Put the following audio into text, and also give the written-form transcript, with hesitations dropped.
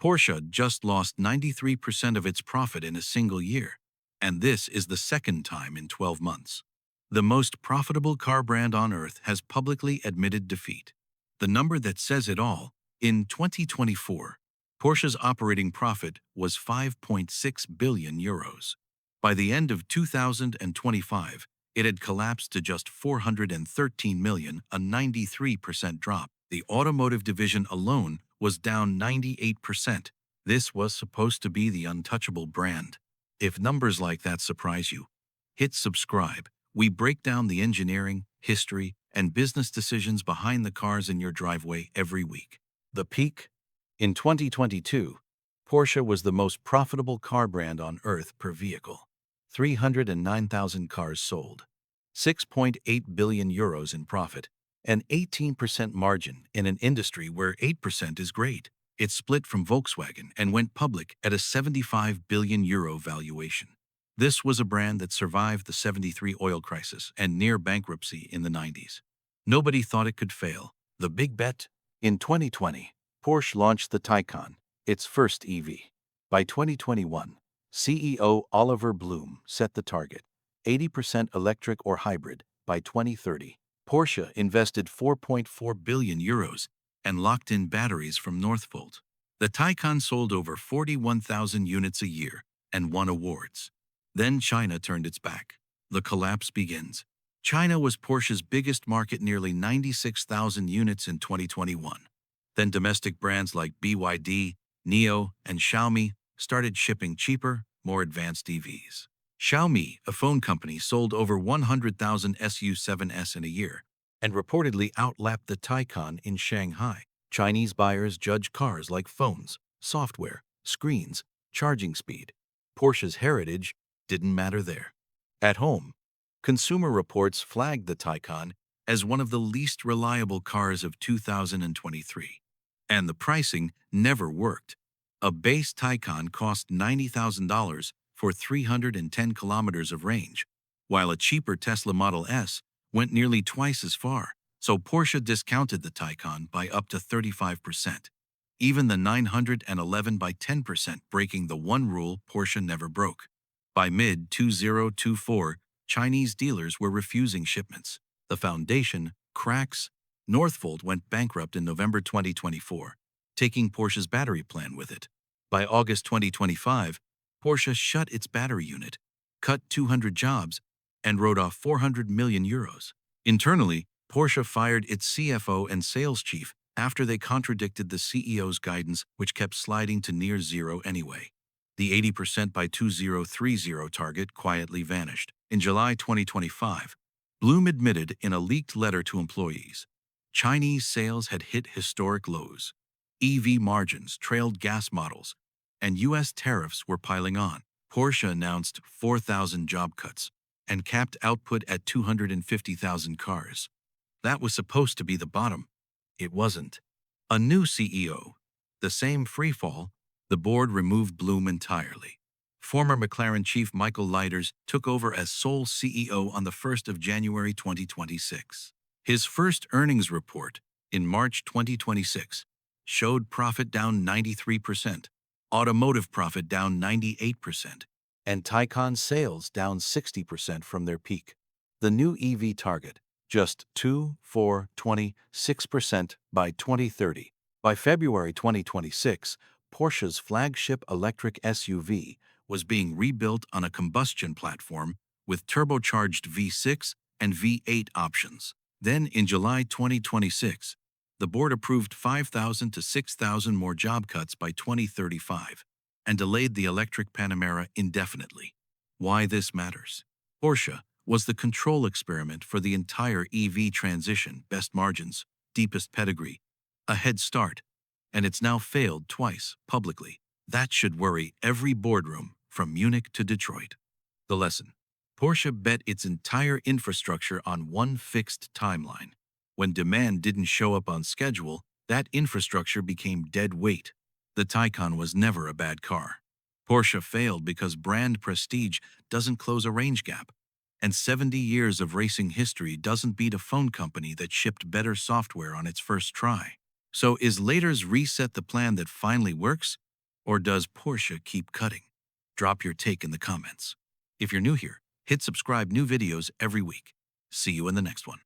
Porsche just lost 93% of its profit in a single year, and this is the second time in 12 months. The most profitable car brand on earth has publicly admitted defeat. The number that says it all: in 2024, Porsche's operating profit was 5.6 billion euros. By the end of 2025, it had collapsed to just 413 million, a 93% drop. The automotive division alone was down 98%. This was supposed to be the untouchable brand. If numbers like that surprise you, hit subscribe. We break down the engineering, history, and business decisions behind the cars in your driveway every week. The peak? In 2022, Porsche was the most profitable car brand on earth per vehicle. 309,000 cars sold, 6.8 billion euros in profit, an 18% margin in an industry where 8% is great. It split from Volkswagen and went public at a 75 billion euro valuation. This was a brand that survived the '73 oil crisis and near bankruptcy in the '90s. Nobody thought it could fail. The big bet? In 2020, Porsche launched the Taycan, its first EV. By 2021, CEO Oliver Blume set the target: 80% electric or hybrid by 2030. Porsche invested 4.4 billion euros and locked in batteries from Northvolt. The Taycan sold over 41,000 units a year and won awards. Then China turned its back. The collapse begins. China was Porsche's biggest market, nearly 96,000 units in 2021. Then domestic brands like BYD, NIO, and Xiaomi started shipping cheaper, more advanced EVs. Xiaomi, a phone company, sold over 100,000 SU7s in a year and reportedly outlapped the Taycan in Shanghai. Chinese buyers judge cars like phones, software, screens, charging speed. Porsche's heritage didn't matter there. At home, Consumer Reports flagged the Taycan as one of the least reliable cars of 2023. And the pricing never worked. A base Taycan cost $90,000 for 310 kilometers of range, while a cheaper Tesla Model S went nearly twice as far. So Porsche discounted the Taycan by up to 35%. Even the 911 by 10%, breaking the one rule Porsche never broke. By mid-2024, Chinese dealers were refusing shipments. The foundation cracks. Northvolt went bankrupt in November 2024, taking Porsche's battery plant with it. By August 2025, Porsche shut its battery unit, cut 200 jobs, and wrote off 400 million euros. Internally, Porsche fired its CFO and sales chief after they contradicted the CEO's guidance, which kept sliding to near zero anyway. The 80% by 2030 target quietly vanished. In July 2025, Blume admitted in a leaked letter to employees, Chinese sales had hit historic lows. EV margins trailed gas models, and U.S. tariffs were piling on. Porsche announced 4,000 job cuts and capped output at 250,000 cars. That was supposed to be the bottom. It wasn't. A new CEO, the same freefall. The board removed Blume entirely. Former McLaren chief Michael Leiters took over as sole CEO on the 1st of January 2026. His first earnings report, in March 2026, showed profit down 93%, automotive profit down 98%, and Taycan sales down 60% from their peak. The new EV target, just 26% by 2030. By February 2026, Porsche's flagship electric SUV was being rebuilt on a combustion platform with turbocharged V6 and V8 options. Then, in July 2026, the board approved 5,000 to 6,000 more job cuts by 2035 and delayed the electric Panamera indefinitely. Why this matters? Porsche was the control experiment for the entire EV transition: best margins, deepest pedigree, a head start, and it's now failed twice publicly. That should worry every boardroom from Munich to Detroit. The lesson: Porsche bet its entire infrastructure on one fixed timeline. When demand didn't show up on schedule, that infrastructure became dead weight. The Taycan was never a bad car. Porsche failed because brand prestige doesn't close a range gap, and 70 years of racing history doesn't beat a phone company that shipped better software on its first try. So is Leiters' reset the plan that finally works? Or does Porsche keep cutting? Drop your take in the comments. If you're new here, hit subscribe. New videos every week. See you in the next one.